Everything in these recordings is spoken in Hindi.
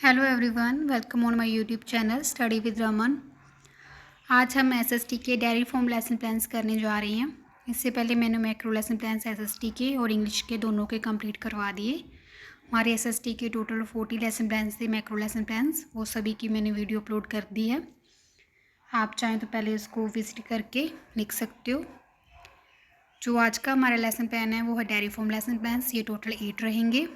Hello everyone, welcome on my YouTube channel study with Raman. आज हम एसएसटी के डायरी फॉर्म लेसन प्लान्स करने जा रहे हैं। इससे पहले मैंने मैक्रो लेसन प्लान्स एसएसटी के और इंग्लिश के दोनों के कंप्लीट करवा दिए। हमारे एसएसटी के टोटल 40 लेसन प्लान्स थे मैक्रो लेसन प्लान्स, वो सभी की मैंने वीडियो अपलोड कर दी है। आप चाहें तो पहले उसको विजिट करके लिख सकते हो। जो आज का हमारा लेसन प्लान है वो है डायरी फॉर्म लेसन प्लान्स। ये टोटल 8 रहेंगे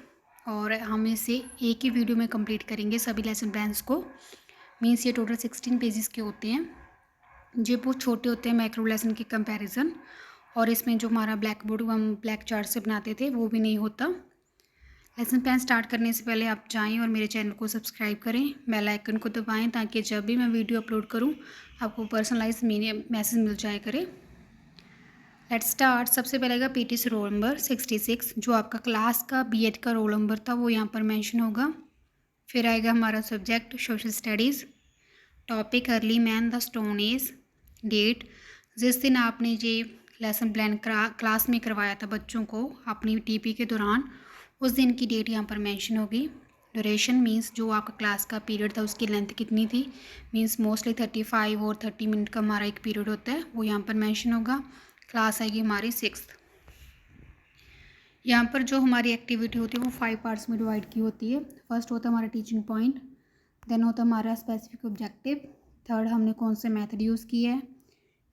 और हम इसे एक ही वीडियो में कंप्लीट करेंगे सभी लेसन प्लान्स को। मीन्स ये टोटल 16 पेजेस के होते हैं, जो बहुत छोटे होते हैं मैक्रो लेसन के कंपैरिजन। और इसमें जो हमारा ब्लैक बोर्ड हम ब्लैक चार्ट से बनाते थे वो भी नहीं होता। लेसन प्लान स्टार्ट करने से पहले आप जाएं और मेरे चैनल को सब्सक्राइब करें, बेल आइकन को दबाएं ताकि जब भी मैं वीडियो अपलोड करूं आपको पर्सनलाइज मैसेज मिल जाए करे। Let's start. सबसे पहले आएगा पीटी रोल नंबर 66, जो आपका क्लास का बीएड का रोल नंबर था वो यहाँ पर मेंशन होगा। फिर आएगा हमारा subject social studies, topic early man the stone age, date जिस दिन आपने ये लेसन प्लान क्लास में करवाया था बच्चों को अपनी टीपी के दौरान, उस दिन की डेट यहाँ पर मेंशन होगी। ड्यूरेशन मींस जो आपका क्लास का पीरियड था उसकी लेंथ कितनी थी, मींस मोस्टली 35 और 30 मिनट का हमारा एक पीरियड होता है, वो यहाँ पर मेंशन होगा। क्लास आएगी हमारी 6th। यहाँ पर जो हमारी एक्टिविटी होती है वो 5 पार्ट्स में डिवाइड की होती है। फर्स्ट होता है हमारा टीचिंग पॉइंट, देन होता है हमारा स्पेसिफिक ऑब्जेक्टिव, थर्ड हमने कौन से मेथड यूज़ किया है।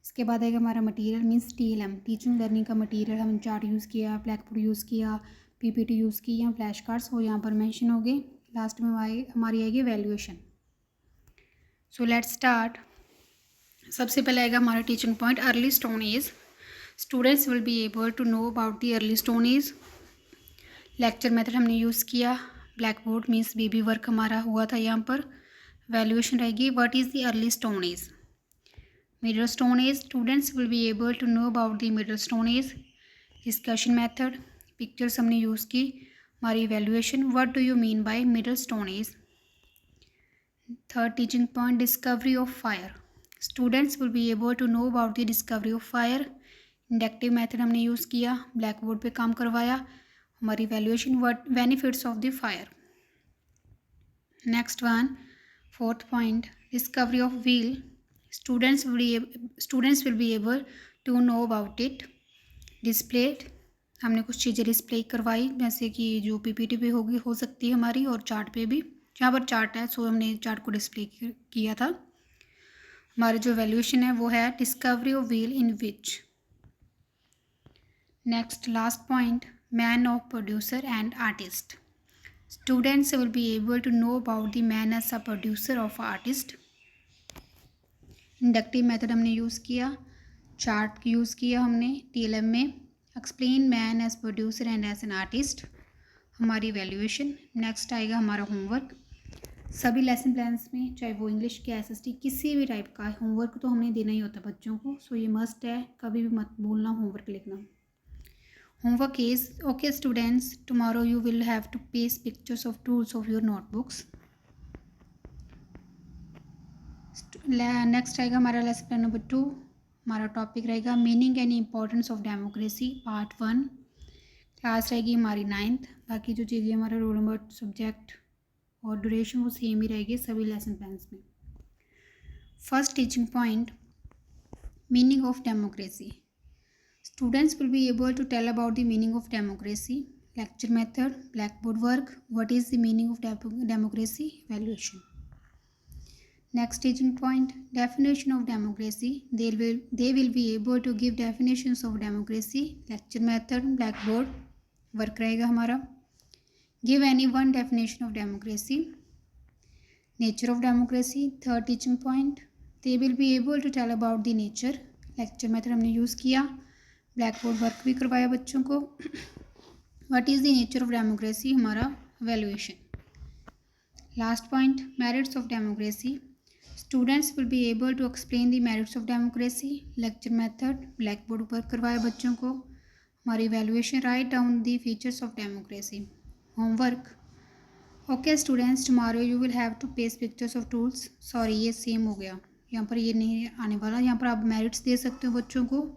इसके बाद आएगा हमारा material means TLM, teaching learning का मटेरियल, हम चार्ट यूज़ किया, ब्लैक बोर्ड यूज़ किया, पीपीटी यूज़ की या फ्लैश कार्ड्स, वो यहाँ पर मेंशन हो गए। लास्ट में हमारी आएगी वैल्यूएशन। So let's start. सबसे पहले आएगा हमारा teaching point early stone age. Students will be able to know about the early stone age. Lecture method हमने यूज़ किया, black board means baby work हमारा हुआ था यहाँ पर। वैल्यूएशन रहेगी what is the early stone age. Middle stone age, students will be able to know about the middle stone age. Discussion method, pictures हमने यूज़ की। हमारी valuation what do you mean bye middle stone age. Third teaching point discovery of fire, students will be able to know about the discovery of fire. Inductive method हमने यूज़ किया, ब्लैक बोर्ड पे काम करवाया। हमारी valuation what benefits of the fire. Next one, fourth point discovery of wheel, students will be able to know about it. Displayed, हमने कुछ चीज़ें डिस्प्ले करवाई जैसे कि जो पीपीटी पे होगी हो सकती है हमारी, और चार्ट पे भी, जहाँ पर चार्ट है सो हमने चार्ट को डिस्प्ले किया था। हमारी जो वैल्यूएशन है वो है discovery of wheel in which. Next last point man of producer and artist, students will be able to know about the man as a producer of artist. Inductive method हमने यूज़ किया, चार्ट यूज़ किया हमने टीएलएम में। Explain man as producer and as an artist, हमारी वैल्यूएशन। नेक्स्ट आएगा हमारा होमवर्क। सभी लेसन प्लान्स में चाहे वो इंग्लिश के एसएसटी किसी भी टाइप का होमवर्क तो हमने देना ही होता है बच्चों को, सो ये मस्ट है, कभी भी मत भूलना होमवर्क लिखना। Homework is okay students, tomorrow you will have to paste pictures of tools of your notebooks. Next आएगा हमारा लेसन प्लान नंबर 2। हमारा टॉपिक रहेगा meaning and importance of democracy part 1। Class रहेगी हमारी 9th। बाकी जो चीज़ें हमारा रोल नंबर, सब्जेक्ट और ड्यूरेशन वो सेम ही रहेगी सभी लेसन प्लान्स में। First teaching point meaning of democracy, students will be able to tell about the meaning of democracy. Lecture method, blackboard work, what is the meaning of democracy, evaluation. Next teaching point definition of democracy, they will be able to give definitions of democracy. Lecture method, blackboard work रहेगा हमारा। Give any one definition of democracy. Nature of democracy, third teaching point, they will be able to tell about the nature. Lecture method हमने यूज़ किया, ब्लैक बोर्ड वर्क भी करवाया बच्चों को। What is the nature of democracy, हमारा valuation. Last point merits of democracy, students will be able to explain the merits of democracy. Lecture method, black board work करवाया बच्चों को। हमारी valuation write down the features of democracy. Homework okay students, tomorrow you will have to paste pictures of tools. Sorry ये सेम हो गया, यहाँ पर ये नहीं आने वाला। यहाँ पर आप मेरिट्स दे सकते हो बच्चों को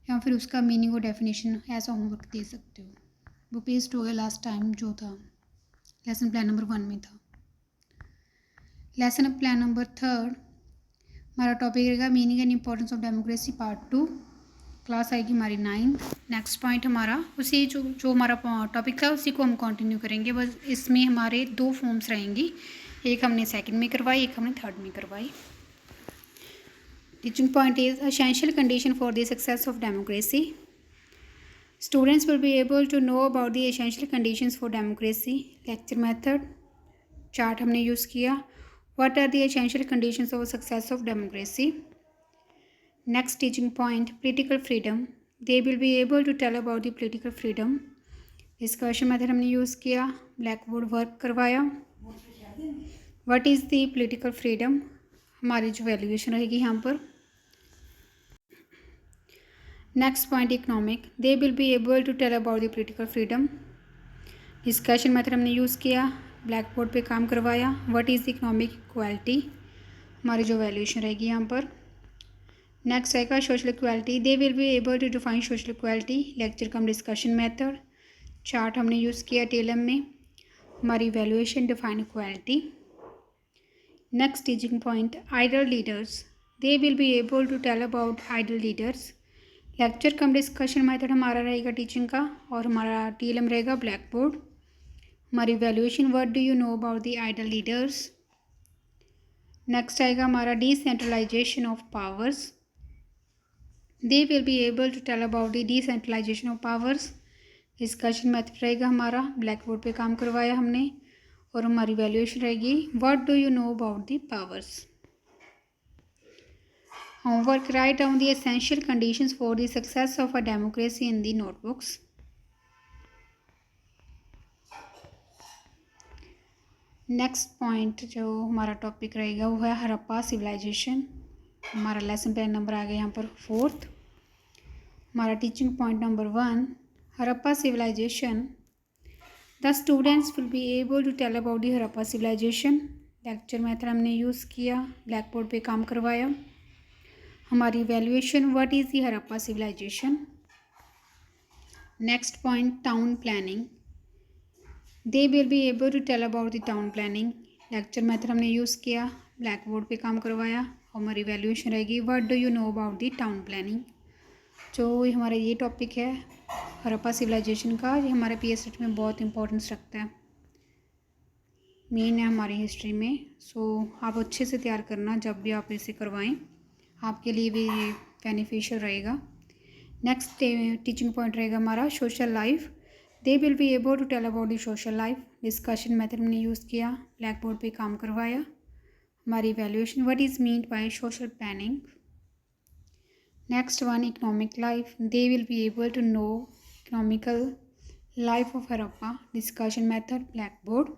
या फिर उसका मीनिंग और डेफिनेशन ऐसा होमवर्क दे सकते हो। वो पेस्ट हो गया लास्ट टाइम जो था लेसन प्लान नंबर 1 में था। लेसन प्लान नंबर 3 हमारा टॉपिक रहेगा meaning and importance of democracy part 2। Class आएगी हमारी 9। नेक्स्ट पॉइंट हमारा उसी जो हमारा टॉपिक था उसी को हम कंटिन्यू करेंगे, बस इसमें हमारे 2 फॉर्म्स रहेंगी, एक हमने सेकंड में करवाई, एक हमने थर्ड में करवाई। Teaching point is essential condition for the success of democracy. Students will be able to know about the essential conditions for democracy. Lecture method chart हमने यूज़ किया। What are the essential conditions of success of democracy. Next teaching point political freedom, they will be able to tell about the political freedom. Discussion method हमने यूज़ किया, ब्लैक बोर्ड वर्क करवाया। What is the political freedom, हमारी जो वैल्यूएशन रहेगी यहाँ पर। Next point economic, they will be able to tell about the political freedom. Discussion method हमने यूज़ किया, ब्लैक बोर्ड पे काम करवाया। What is the economic equality, हमारी जो वैल्यूएशन रहेगी यहाँ पर। नेक्स्ट आएगा social equality, they will be able to define social equality. Lecture cum discussion method, chart हमने यूज़ किया टेलम में, हमारी valuation define equality. Next teaching point idol leaders, they will be able to tell about ideal leaders. Lecture cum discussion method हमारा रहेगा टीचिंग का, और हमारा टेलम रहेगा ब्लैक बोर्ड। हमारी valuation what do you know about the ideal leaders. Next आएगा हमारा decentralisation of powers, they will be able to tell about the decentralisation of powers. Discussion method रहेगा हमारा, ब्लैक बोर्ड पे काम करवाया हमने, और हमारी वैल्यूएशन रहेगी what do you know about the powers. Homework, write down the essential conditions for the success of a democracy in the notebooks. Next point जो हमारा टॉपिक रहेगा वो है हड़प्पा सिविलाइजेशन। हमारा लेसन प्लान नंबर आ गया यहाँ पर 4th। हमारा teaching point number 1 Harappa civilisation, the students will be able to tell about the Harappa civilisation. Lecture method हमने यूज़ किया, ब्लैक बोर्ड पे काम करवाया। हमारी valuation what is the Harappa civilisation. Next point town planning, they will be able to tell about the town planning. Lecture method हमने यूज़ किया, ब्लैक बोर्ड पे काम करवाया, और हमारी वैल्यूएशन रहेगी what do you know about the town planning. जो हमारा ये टॉपिक है हड़प्पा सिविलाइजेशन का, ये हमारे PSET में बहुत इंपॉर्टेंस रखता है, मेन है हमारी हिस्ट्री में। सो आप अच्छे से तैयार करना, जब भी आप इसे करवाएं आपके लिए भी बेनिफिशियल रहेगा। नेक्स्ट टीचिंग पॉइंट रहेगा हमारा social life, they will be able to tell about the social life. Discussion method हमने यूज़ किया, ब्लैक बोर्ड पे काम करवाया। हमारी valuation what is meant by social planning. Next one economic life, they will be able to know economical life of Harappa. Discussion method black board.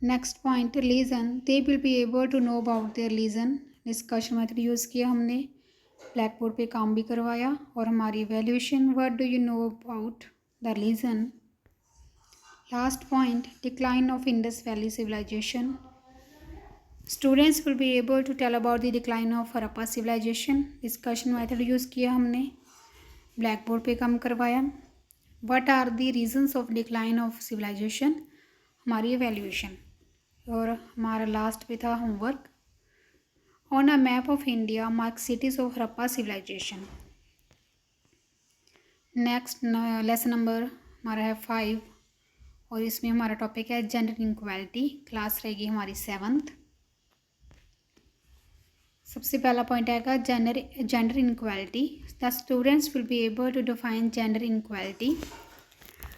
Next point religion, they will be able to know about their religion. Discussion method use किया हमने, ब्लैक बोर्ड पे काम भी करवाया, और हमारी valuation what do you know about the religion. Last point decline of Indus valley civilization, students will be able to tell about the decline of Harappa civilization. Discussion method use किया हमने, ब्लैक बोर्ड पे काम करवाया। What are the reasons of decline of civilization, हमारी वैल्यूएशन, और हमारा लास्ट पे था homework on a map of India mark cities of Harappa civilisation. Next lesson number हमारा है 5, और इसमें हमारा टॉपिक है जेंडर इनक्वालिटी। क्लास रहेगी हमारी 7th। सबसे पहला पॉइंट आएगा gender inequality, the students will be able to define gender inequality.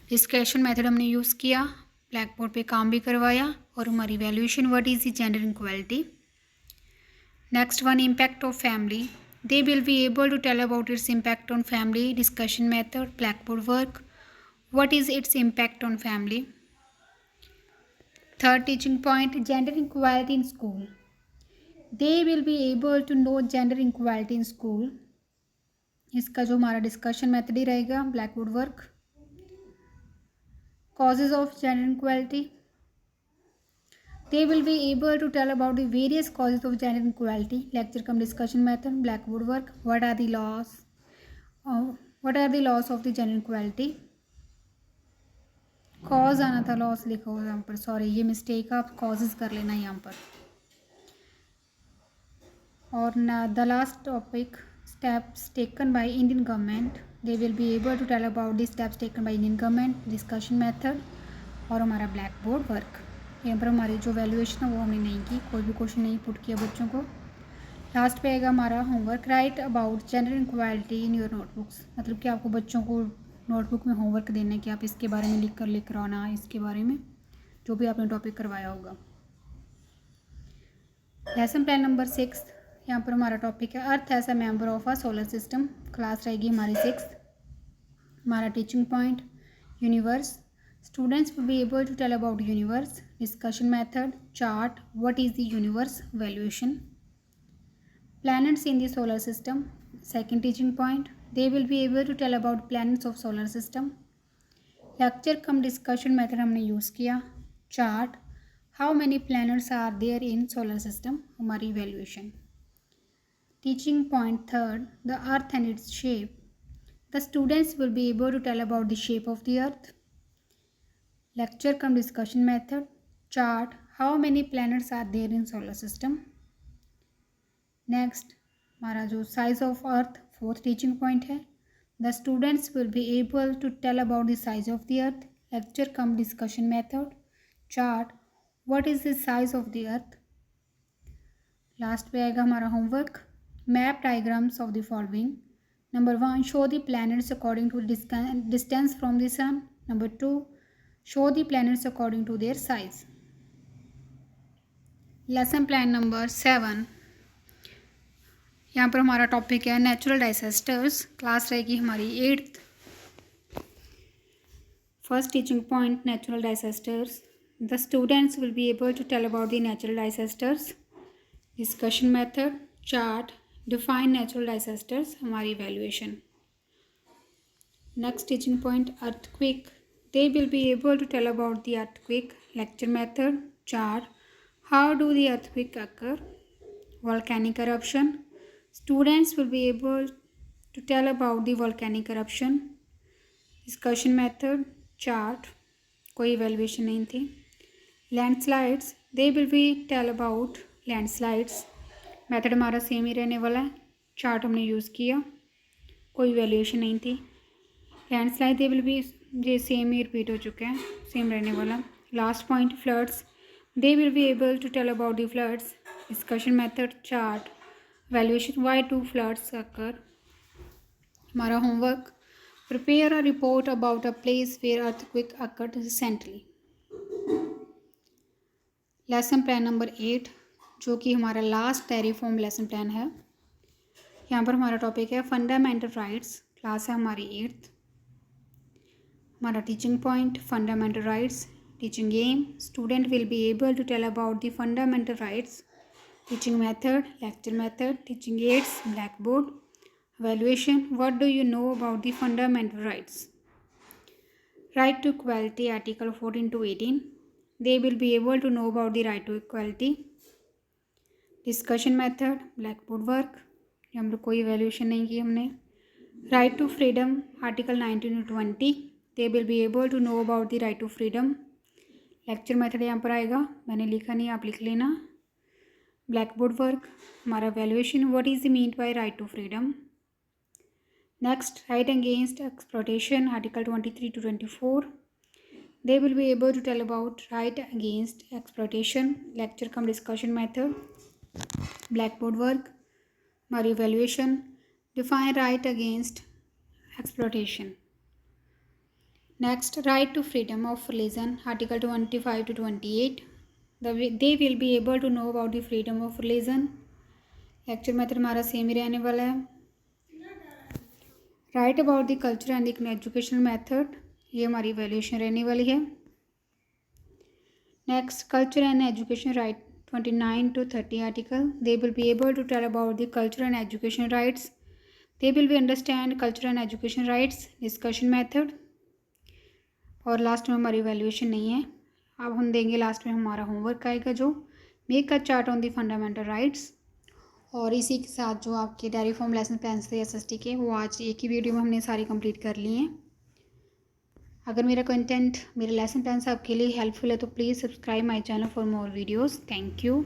Discussion method हमने यूज़ किया, ब्लैक बोर्ड पे काम भी करवाया, और हमारी valuation what is the gender inequality. Next one impact of family, they will be able to tell about its impact on family. Discussion method black board work, what is its impact on family. Third teaching point gender inequality in school, they will be able to know gender inequality in school. इसका जो हमारा डिस्कशन मेथड ही रहेगा black board work. Causes of gender inequality, they will be able to tell about the various causes of gender inequality. Lecture cum discussion method blackboard work. What are the laws of the gender inequality. Cause आना था, लॉस लिखा हुआ यहाँ पर, सॉरी ये मिस्टेक, आप कॉजेज कर लेना यहाँ पर। और the last topic, steps taken by Indian government, they will be able to tell about the steps taken by Indian government, discussion method और हमारा ब्लैक बोर्ड वर्क। यहाँ पर हमारी जो वैल्यूएशन है वो हमने नहीं की, कोई भी क्वेश्चन नहीं पुट किया बच्चों को। लास्ट पे आएगा हमारा homework, right about gender equality in your notebooks, मतलब कि आपको बच्चों को नोटबुक में होमवर्क देना है कि आप इसके बारे में लिख कर आना, इसके बारे में जो भी आपने टॉपिक करवाया होगा। लेसन प्लान नंबर 6, यहाँ पर हमारा टॉपिक है earth as a member of a solar system, class रहेगी हमारी 6। हमारा teaching point universe, students will be able to tell about universe, discussion method, chart, what is the universe, valuation, planets in the solar system, second teaching point, they will be able to tell about planets of solar system, lecture come discussion method हमने यूज़ किया, chart, how many planets are there in solar system, हमारी evaluation, teaching point third, the earth and its shape, the students will be able to tell about the shape of the earth, lecture come discussion method, chart, how many planets are there in solar system, next हमारा जो size of earth fourth teaching point है, the students will be able to tell about the size of the earth, lecture cum discussion method, chart, what is the size of the earth. Last पे आएगा हमारा homework, map diagrams of the following, number 1 show the planets according to distance from the sun, number 2 show the planets according to their size. Lesson plan number 7, यहाँ पर हमारा टॉपिक है नेचुरल डिजास्टर्स, क्लास रहेगी हमारी 8th। First teaching point natural disasters, the students will be able to tell about the natural disasters, discussion method, chart, define natural disasters, हमारी valuation. Next teaching point earthquake, they will be able to tell about the earthquake, lecture method, chart, how do the earthquake occur, volcanic eruption, students will be able to tell about the volcanic eruption, discussion method, chart, कोई evaluation नहीं थी, landslides, they will be tell about landslides, method हमारा सेम ही रहने वाला है, chart हमने यूज़ किया, कोई evaluation नहीं थी, landslide they will be ये सेम ही रिपीट हो चुके हैं, सेम रहने वाला। Last point floods, they will be able to tell about the floods, discussion method, chart, valuation, why to floods occur. हमारा homework, prepare a report about a place where earthquake occurred recently. Lesson plan number 8, जो कि हमारा लास्ट टेरिफॉर्म लेसन प्लान है, यहाँ पर हमारा टॉपिक है फंडामेंटल राइट्स, क्लास है हमारी 8th। हमारा teaching point fundamental rights, teaching aim, student will be able to tell about the fundamental rights, teaching method, lecture method, teaching aids, blackboard, evaluation, what do you know about the fundamental rights, right to equality, article 14 to 18, they will be able to know about the right to equality, discussion method, blackboard work, हम लोग कोई evaluation नहीं की हमने, right to freedom, article 19 to 20, they will be able to know about the right to freedom, lecture method यहाँ पर आएगा, मैंने लिखा नहीं, आप लिख लेना, ब्लैकबोर्ड वर्क, हमारा valuation, what is the mean by right to freedom. Next, right against exploitation, article 23 to 24, they will be able to tell about right against exploitation, lecture cum discussion method, blackboard work, हमारी valuation, define right against exploitation. Next, right to freedom of religion, article 25 to 28, they will be able to know about the freedom of religion, lecture method हमारा सेम ही रहने वाला है। Write about the culture and the educational method, ये हमारी वैल्यूएशन रहने वाली है। Next, culture and education right 29 to 30 article, they will be able to tell about the culture and education rights, they will be understand culture and education rights, discussion method, और लास्ट में हमारी वैल्यूएशन नहीं है। अब हम देंगे लास्ट में हमारा होमवर्क आएगा जो make a chart on the fundamental rights, और इसी के साथ जो आपके डायरी फॉर्म लेसन प्लान थे एसएसटी के, वो आज एक ही वीडियो में हमने सारी कंप्लीट कर ली हैं। अगर मेरा कंटेंट, मेरे लेसन प्लान्स आपके लिए हेल्पफुल है तो please subscribe my channel for more videos. Thank you.